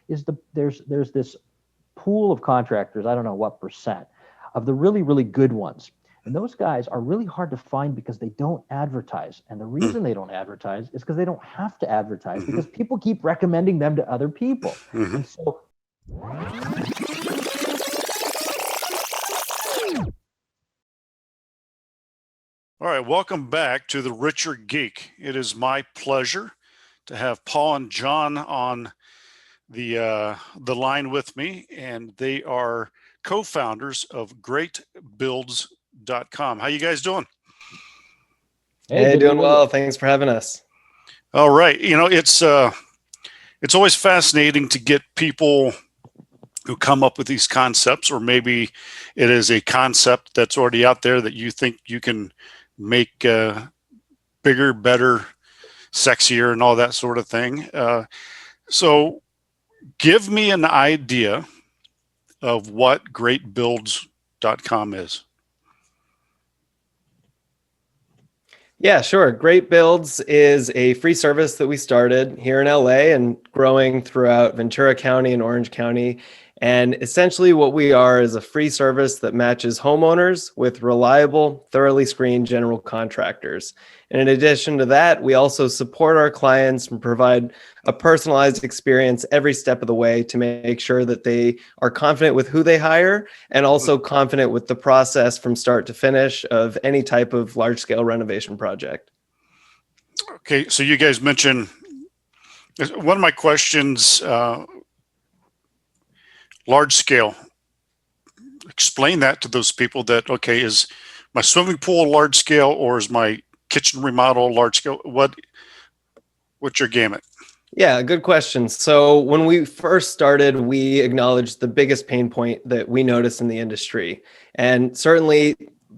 is there's this pool of contractors, I don't know what percent, of the really, really good ones. And those guys are really hard to find because they don't advertise. And the reason they don't advertise is because they don't have to advertise, because people keep recommending them to other people. And so all right, welcome back to the Richer Geek. It is my pleasure to have Paul and John on the line with me, and they are co-founders of GreatBuildz.com. How you guys doing? Hey, doing well. Thanks for having us. All right. It's always fascinating to get people who come up with these concepts, or maybe it is a concept that's already out there that you think you can make bigger, better, sexier, and all that sort of thing. So give me an idea of what GreatBuildz.com is. Yeah, sure. GreatBuildz is a free service that we started here in LA and growing throughout Ventura County and Orange County. And essentially what we are is a free service that matches homeowners with reliable, thoroughly screened general contractors. And in addition to that, we also support our clients and provide a personalized experience every step of the way to make sure that they are confident with who they hire and also confident with the process from start to finish of any type of large-scale renovation project. Okay, so you guys mentioned, one of my questions, large scale. Explain that to those people that, okay, is my swimming pool large scale, or is my kitchen remodel large scale? What's your gamut? Yeah, good question. So when we first started, we acknowledged the biggest pain point that we noticed in the industry. And certainly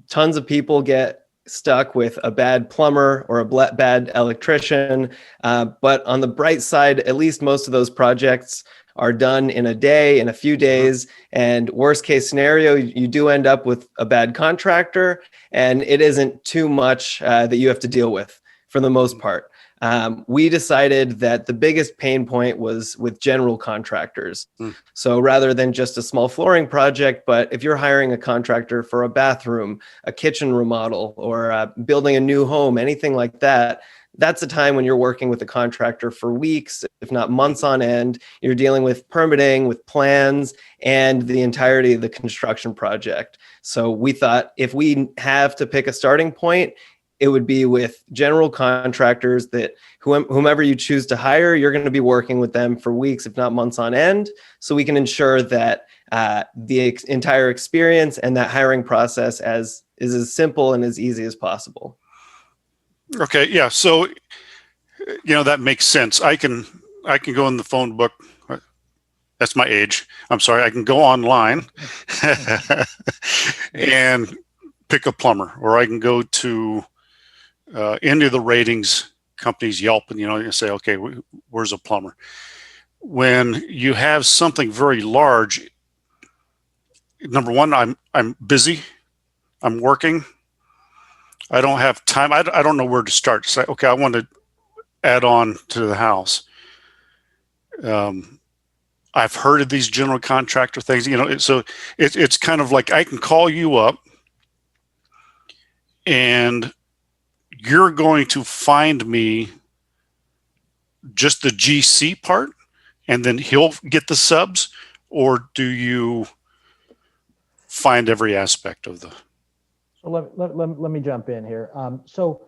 tons of people get stuck with a bad plumber or a bad electrician. But on the bright side, at least most of those projects are done in a day, in a few days, and worst case scenario, you do end up with a bad contractor, and it isn't too much that you have to deal with for the most part. We decided that the biggest pain point was with general contractors. So rather than just a small flooring project, but if you're hiring a contractor for a bathroom, a kitchen remodel, or building a new home, anything like that, that's a time when you're working with a contractor for weeks, if not months on end. You're dealing with permitting, with plans, and the entirety of the construction project. So we thought if we have to pick a starting point, it would be with general contractors that whomever you choose to hire, you're going to be working with them for weeks, if not months on end. So we can ensure that the entire experience and that hiring process is as simple and as easy as possible. Okay, yeah. So, that makes sense. I can go in the phone book. That's my age. I'm sorry. I can go online and pick a plumber, or I can go to any of the ratings companies, Yelp, and say, okay, where's a plumber? When you have something very large, number one, I'm busy. I'm working. I don't have time. I don't know where to start. Say, okay, I want to add on to the house. I've heard of these general contractor things, so it's kind of like I can call you up and you're going to find me just the GC part, and then he'll get the subs, or do you find every aspect of the... So let me jump in here. So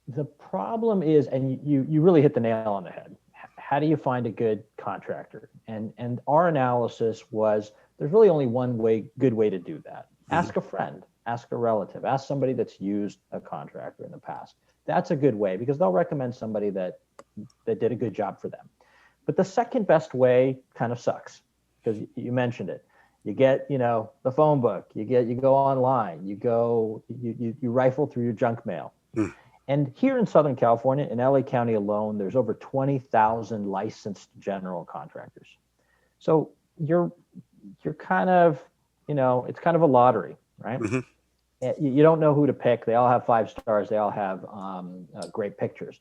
the problem is, and you really hit the nail on the head. How do you find a good contractor? And our analysis was there's really only one good way to do that. Ask a friend, ask a relative, ask somebody that's used a contractor in the past. That's a good way because they'll recommend somebody that did a good job for them. But the second best way kind of sucks because you mentioned it. You get, the phone book, you go online, you rifle through your junk mail. And here in Southern California, in LA County alone, there's over 20,000 licensed general contractors. So you're kind of, it's kind of a lottery, right? You don't know who to pick. They all have 5 stars. They all have great pictures.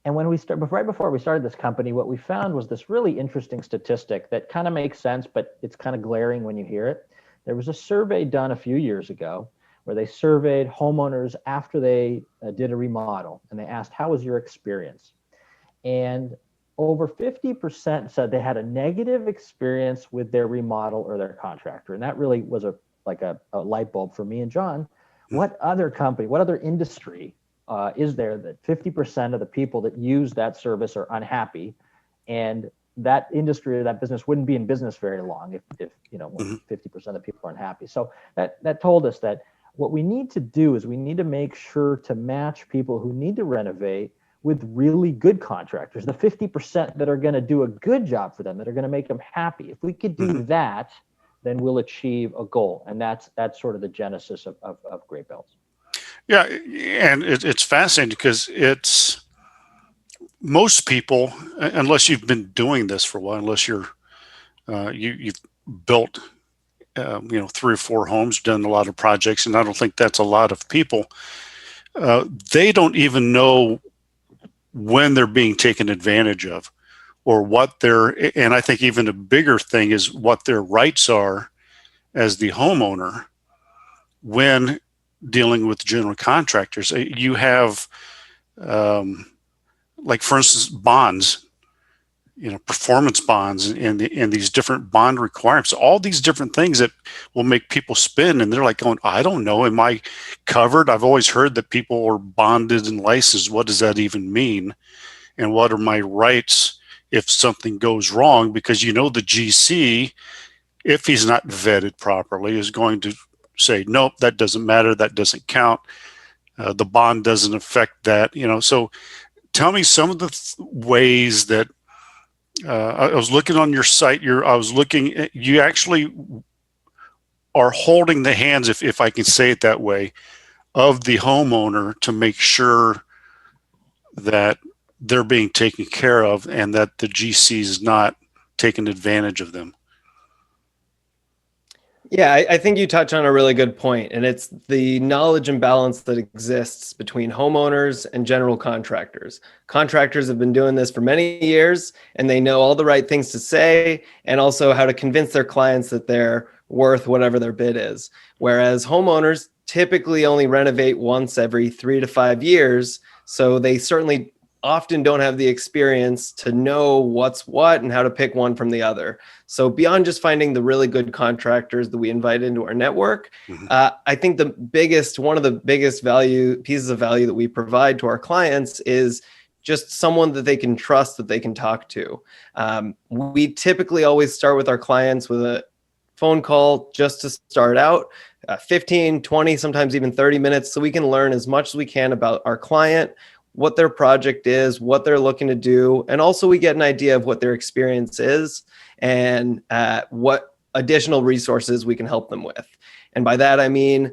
And when we right before we started this company, what we found was this really interesting statistic that kind of makes sense, but it's kind of glaring when you hear it. There was a survey done a few years ago where they surveyed homeowners after they did a remodel, and they asked, how was your experience? And over 50% said they had a negative experience with their remodel or their contractor. And that really was like a light bulb for me and John. What other company, what other industry is there that 50% of the people that use that service are unhappy, and that industry or that business wouldn't be in business very long if 50% of the people aren't happy. So that told us that what we need to do is we need to make sure to match people who need to renovate with really good contractors, the 50% that are going to do a good job for them, that are going to make them happy. If we could do that, then we'll achieve a goal. And that's sort of the genesis of GreatBuildz. Yeah, and it's fascinating because it's most people, unless you've been doing this for a while, unless you've built 3 or 4 homes, done a lot of projects, and I don't think that's a lot of people. They don't even know when they're being taken advantage of, or and I think even a bigger thing is what their rights are as the homeowner when dealing with general contractors. You have, like for instance, bonds, performance bonds, and these different bond requirements, all these different things that will make people spin. And they're like going, I don't know, am I covered? I've always heard that people are bonded and licensed. What does that even mean? And what are my rights if something goes wrong? Because the GC, if he's not vetted properly, is going to say, nope, that doesn't matter. That doesn't count. The bond doesn't affect that. So tell me some of the ways that I was looking on your site. You actually are holding the hands, if I can say it that way, of the homeowner to make sure that they're being taken care of and that the GC is not taking advantage of them. Yeah, I think you touch on a really good point, and it's the knowledge imbalance that exists between homeowners and general contractors. Contractors have been doing this for many years, and they know all the right things to say and also how to convince their clients that they're worth whatever their bid is. Whereas homeowners typically only renovate once every 3 to 5 years, so they certainly often don't have the experience to know what's what and how to pick one from the other. So beyond just finding the really good contractors that we invite into our network, I think one of the biggest pieces of value that we provide to our clients is just someone that they can trust, that they can talk to. We typically always start with our clients with a phone call just to start out, 15, 20, sometimes even 30 minutes, so we can learn as much as we can about our client, what their project is, what they're looking to do. And also we get an idea of what their experience is and what additional resources we can help them with. And by that, I mean,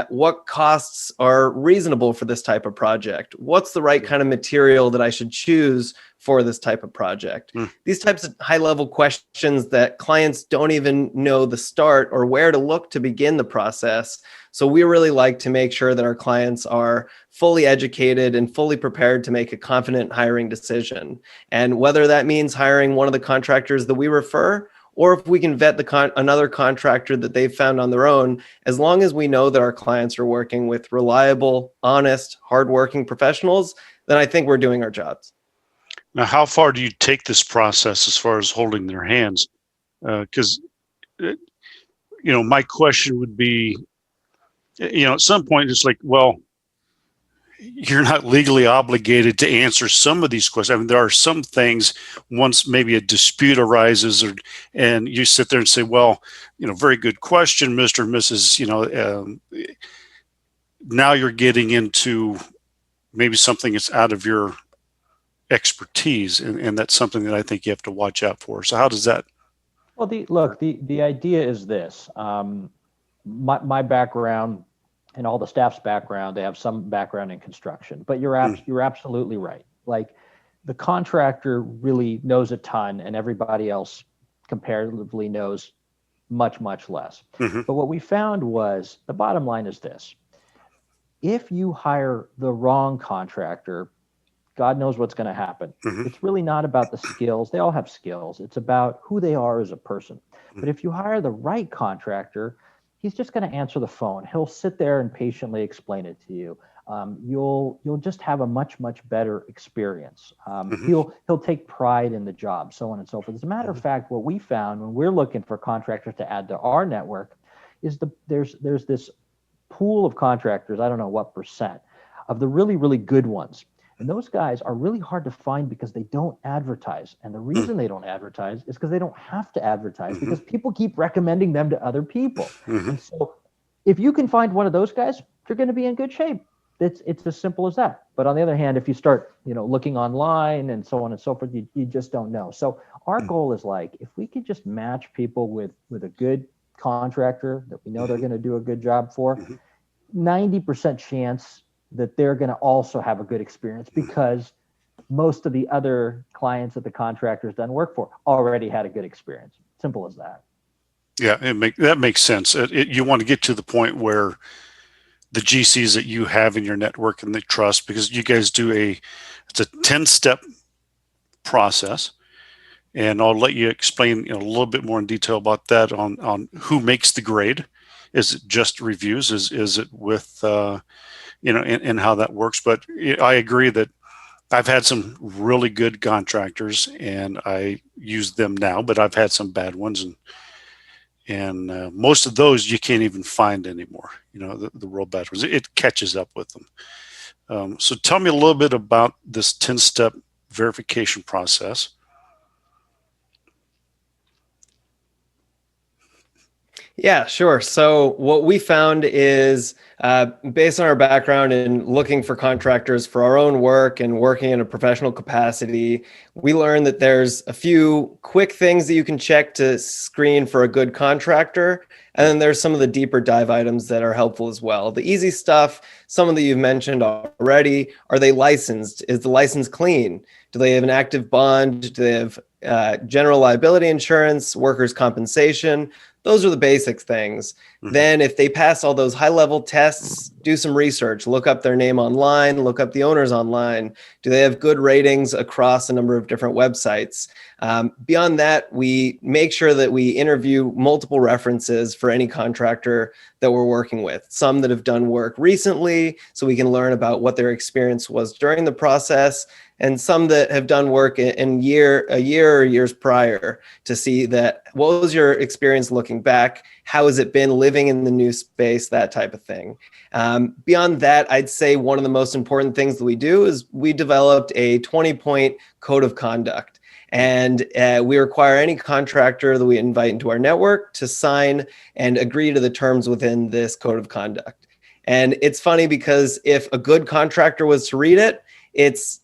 what costs are reasonable for this type of project? What's the right kind of material that I should choose for this type of project? These types of high-level questions that clients don't even know the start or where to look to begin the process. So we really like to make sure that our clients are fully educated and fully prepared to make a confident hiring decision. And whether that means hiring one of the contractors that we refer, or if we can vet another contractor that they've found on their own, as long as we know that our clients are working with reliable, honest, hardworking professionals, then I think we're doing our jobs. Now, how far do you take this process as far as holding their hands? Because, my question would be, at some point, it's like, well, you're not legally obligated to answer some of these questions. I mean, there are some things, once maybe a dispute arises and you sit there and say, well, very good question, Mr. and Mrs., now you're getting into maybe something that's out of your expertise. And that's something that I think you have to watch out for. So how does that? Well, the idea is this, my background and all the staff's background, they have some background in construction, but you're absolutely right. Like, the contractor really knows a ton and everybody else comparatively knows much, much less. But what we found was, the bottom line is this: if you hire the wrong contractor, God knows what's going to happen. Mhm. It's really not about the skills. They all have skills. It's about who they are as a person. But if you hire the right contractor, he's just going to answer the phone. He'll sit there and patiently explain it to you. You'll just have a much better experience. Mhm. He'll take pride in the job, so on and so forth. As a matter of fact, what we found when we're looking for contractors to add to our network is there's this pool of contractors. I don't know what percent of the really good ones. And those guys are really hard to find because they don't advertise. And the reason they don't advertise is because they don't have to advertise, Mhm. because people keep recommending them to other people. Mhm. And so if you can find one of those guys, you're going to be in good shape. It's as simple as that. But on the other hand, if you start, looking online and so on and so forth, you just don't know. So our goal is like, if we could just match people with a good contractor that we know they're going to do a good job for, Mhm. 90% chance that they're going to also have a good experience, because most of the other clients that the contractor's done work for already had a good experience. Simple as that. Yeah, that makes sense. You want to get to the point where the GCs that you have in your network and they trust, because you guys do it's a 10-step process. And I'll let you explain a little bit more in detail about that on who makes the grade. Is it just reviews? Is it with, and how that works? But I agree that I've had some really good contractors and I use them now, but I've had some bad ones, and most of those you can't even find anymore. The real bad ones, it catches up with them. So tell me a little bit about this 10-step verification process. Yeah, sure. So what we found is, based on our background in looking for contractors for our own work and working in a professional capacity, we learned that there's a few quick things that you can check to screen for a good contractor. And then there's some of the deeper dive items that are helpful as well. The easy stuff, some of that you've mentioned already: are they licensed? Is the license clean? Do they have an active bond? Do they have general liability insurance, workers' compensation? Those are the basic things. Mhm. Then if they pass all those high level tests, do some research, look up their name online, look up the owners online. Do they have good ratings across a number of different websites? Beyond that, we make sure that we interview multiple references for any contractor that we're working with. Some that have done work recently, so we can learn about what their experience was during the process, and some that have done work a year or years prior, to see that what was your experience looking back, how has it been living in the new space, that type of thing. Beyond that, I'd say one of the most important things that we do is we developed a 20-point code of conduct. And we require any contractor that we invite into our network to sign and agree to the terms within this code of conduct. And it's funny because if a good contractor was to read it,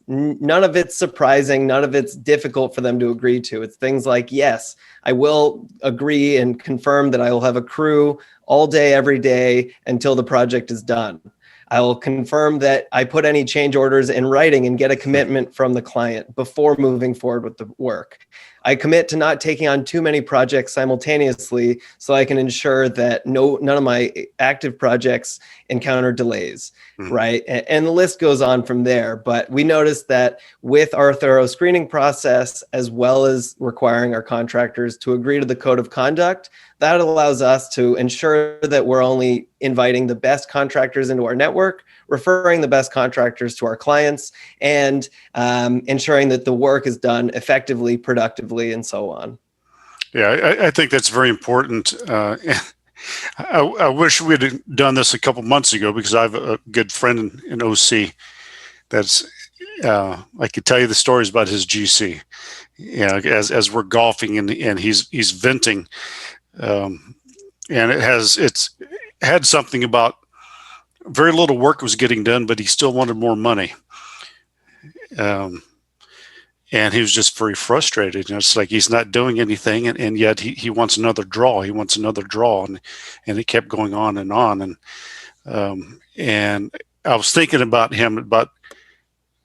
none of it's surprising, none of it's difficult for them to agree to. It's things like, yes, I will agree and confirm that I will have a crew all day, every day until the project is done. I will confirm that I put any change orders in writing and get a commitment from the client before moving forward with the work. I commit to not taking on too many projects simultaneously so I can ensure that none of my active projects encounter delays, right? And the list goes on from there. But we noticed that with our thorough screening process, as well as requiring our contractors to agree to the code of conduct, that allows us to ensure that we're only inviting the best contractors into our network, referring the best contractors to our clients, and ensuring that the work is done effectively, productively, and so on. Yeah, I think that's very important. I wish we'd have done this a couple months ago, because I have a good friend in OC that's, I could tell you the stories about his GC. As we're golfing and he's venting, and it's had something about very little work was getting done, but he still wanted more money. And he was just very frustrated. It's like he's not doing anything, and yet he wants another draw. He wants another draw, and it kept going on and on. And I was thinking about him, about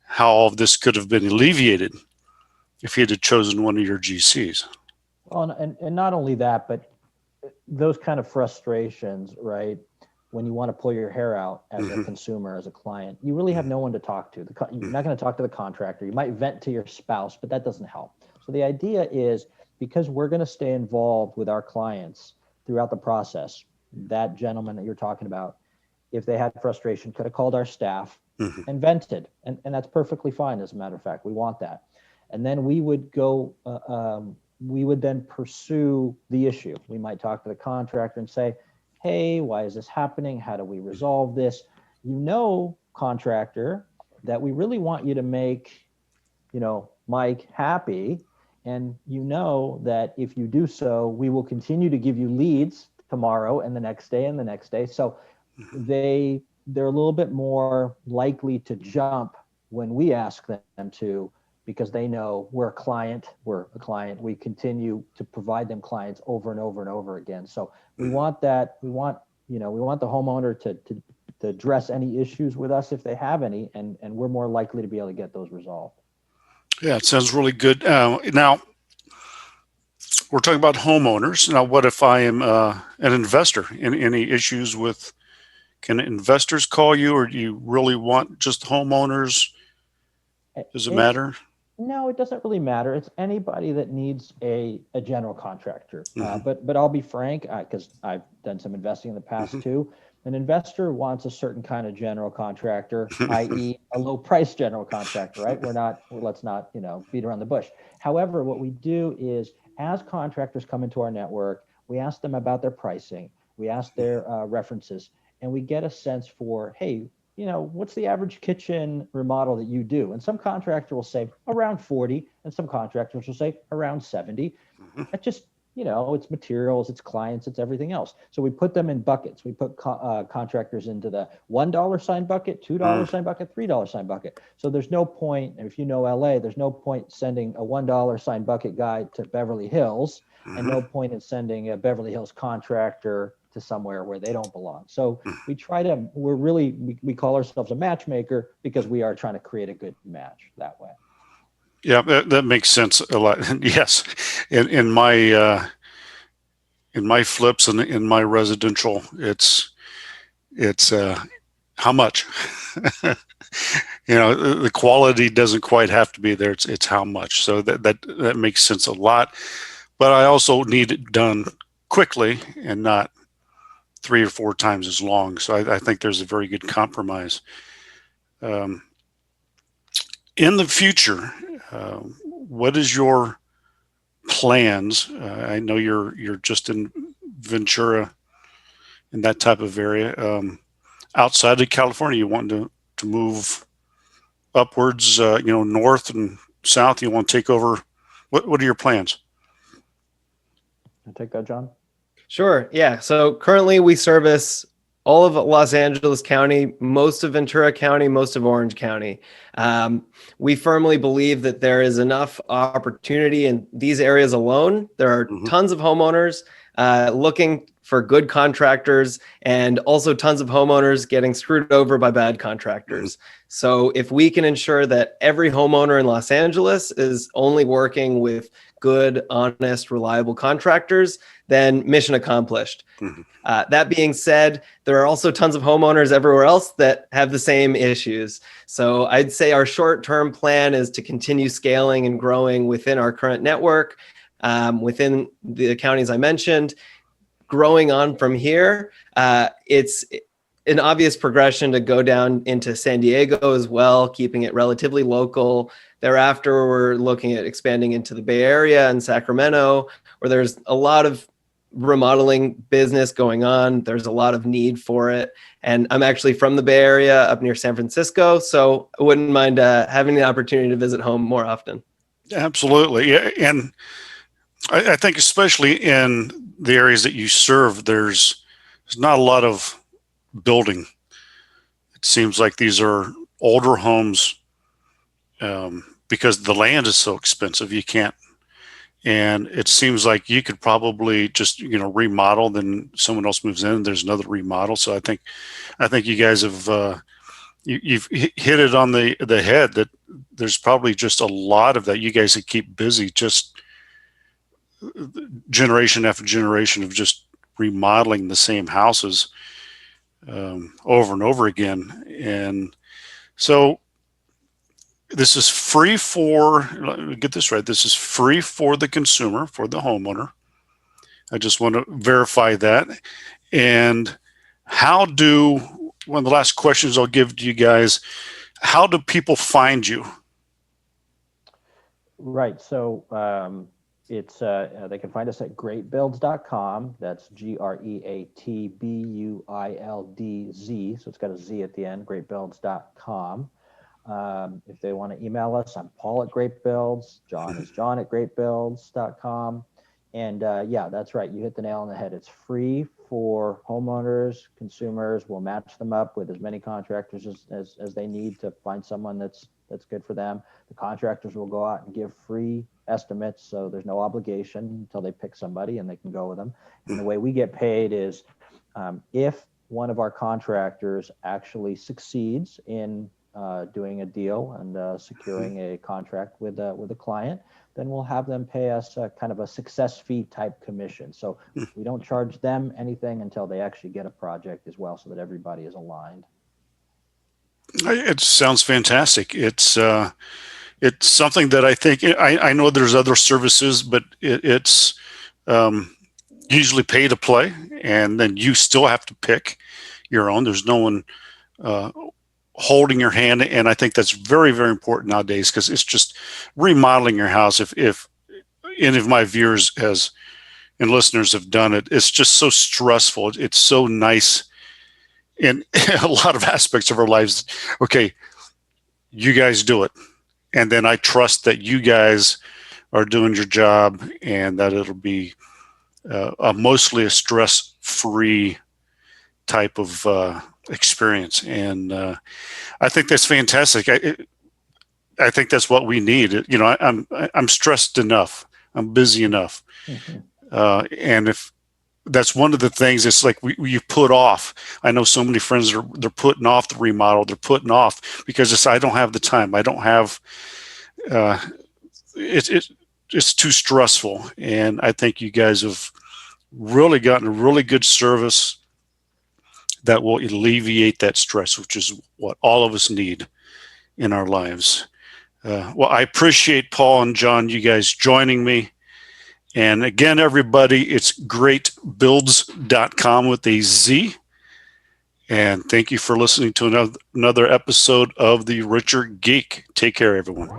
how all of this could have been alleviated if he had chosen one of your GCs. Well, and not only that, but those kind of frustrations, right? when you want to pull your hair out as a consumer, as a client, you really have no one to talk to. You're not going to talk to the contractor. You might vent to your spouse, but that doesn't help. So the idea is, because we're going to stay involved with our clients throughout the process, that gentleman that you're talking about, if they had frustration, could have called our staff and vented. And that's perfectly fine, as a matter of fact. We want that. And then we would go, we would then pursue the issue. We might talk to the contractor and say, hey, why is this happening? How do we resolve this? Contractor, that we really want you to make, Mike happy. And that if you do so, we will continue to give you leads tomorrow and the next day and the next day. So they're a little bit more likely to jump when we ask them to, because they know we're a client. We continue to provide them clients over and over and over again. So we want that. We want the homeowner to address any issues with us if they have any, and we're more likely to be able to get those resolved. Yeah, it sounds really good. Now, we're talking about homeowners. Now, what if I am an investor? Any issues with, can investors call you, or do you really want just homeowners? Does it matter? No, it doesn't really matter. It's anybody that needs a general contractor. But I'll be frank, because I've done some investing in the past too. An investor wants a certain kind of general contractor, i.e. a low price general contractor, right? Let's not, beat around the bush. However, what we do is, as contractors come into our network, we ask them about their pricing, we ask their references, and we get a sense for, hey, what's the average kitchen remodel that you do? And some contractor will say around 40, and some contractors will say around 70. That just, it's materials, it's clients, it's everything else. So we put them in buckets. We put contractors into the $1 sign bucket, $2 sign bucket, $3 sign bucket. So there's no point, and if you know LA, there's no point sending a $1 sign bucket guy to Beverly Hills, and no point in sending a Beverly Hills contractor to somewhere where they don't belong. So we call ourselves a matchmaker, because we are trying to create a good match that way. Yeah, that makes sense a lot. Yes, in my flips and in my residential, it's how much. The quality doesn't quite have to be there. It's how much. So that makes sense a lot. But I also need it done quickly and not 3 or 4 times as long. So I think there's a very good compromise. In the future, what is your plans? I know you're just in Ventura, in that type of area. Outside of California, you want to move upwards, north and south. You want to take over. What are your plans? I'll take that, John. Sure. Yeah. So currently we service all of Los Angeles County, most of Ventura County, most of Orange County. We firmly believe that there is enough opportunity in these areas alone. There are tons of homeowners looking for good contractors, and also tons of homeowners getting screwed over by bad contractors. So if we can ensure that every homeowner in Los Angeles is only working with good, honest, reliable contractors, then mission accomplished. That being said, there are also tons of homeowners everywhere else that have the same issues. So I'd say our short-term plan is to continue scaling and growing within our current network, within the counties I mentioned. Growing on from here, it's an obvious progression to go down into San Diego as well, keeping it relatively local. Thereafter, we're looking at expanding into the Bay Area and Sacramento, where there's a lot of remodeling business going on. There's a lot of need for it. And I'm actually from the Bay Area up near San Francisco, so I wouldn't mind having the opportunity to visit home more often. Absolutely. Yeah. And I think especially in the areas that you serve, there's not a lot of building. It seems like these are older homes because the land is so expensive. You can't, and it seems like you could probably just remodel, then someone else moves in, there's another remodel. So I think you guys have you've hit it on the head, that there's probably just a lot of that. You guys that keep busy, just generation after generation of just remodeling the same houses. over and over again. And so this is free for, let me get this right, this is free for the consumer, for the homeowner. I just want to verify that. And one of the last questions I'll give to you guys, how do people find you? Right. So they can find us at GreatBuildz.com. That's GreatBuildz. So it's got a Z at the end, GreatBuildz.com. If they want to email us, I'm Paul at GreatBuildz. John is John at GreatBuildz.com. And yeah, that's right. You hit the nail on the head. It's free for homeowners, consumers. We'll match them up with as many contractors as they need to find someone that's good for them. The contractors will go out and give free estimates, so there's no obligation until they pick somebody and they can go with them. And the way we get paid is if one of our contractors actually succeeds in doing a deal and securing a contract with a client, then we'll have them pay us kind of a success fee type commission. So we don't charge them anything until they actually get a project as well, so that everybody is aligned. It sounds fantastic. It's something that I think, I know there's other services, but it's usually pay to play, and then you still have to pick your own. There's no one holding your hand, and I think that's very, very important nowadays, because it's just remodeling your house. If any of my viewers and listeners have done it, it's just so stressful. It's so nice in a lot of aspects of our lives. Okay, you guys do it, and then I trust that you guys are doing your job, and that it'll be mostly a stress-free type of experience. And I think that's fantastic. I think that's what we need. You know, I'm stressed enough. I'm busy enough. And if that's one of the things, it's like you put off. I know so many friends they're putting off the remodel. They're putting off because I don't have the time. I don't have. It's too stressful. And I think you guys have really gotten a really good service that will alleviate that stress, which is what all of us need in our lives. Well, I appreciate Paul and John, you guys joining me. And again, everybody, it's GreatBuildz.com with a Z. And thank you for listening to another episode of The Richer Geek. Take care, everyone.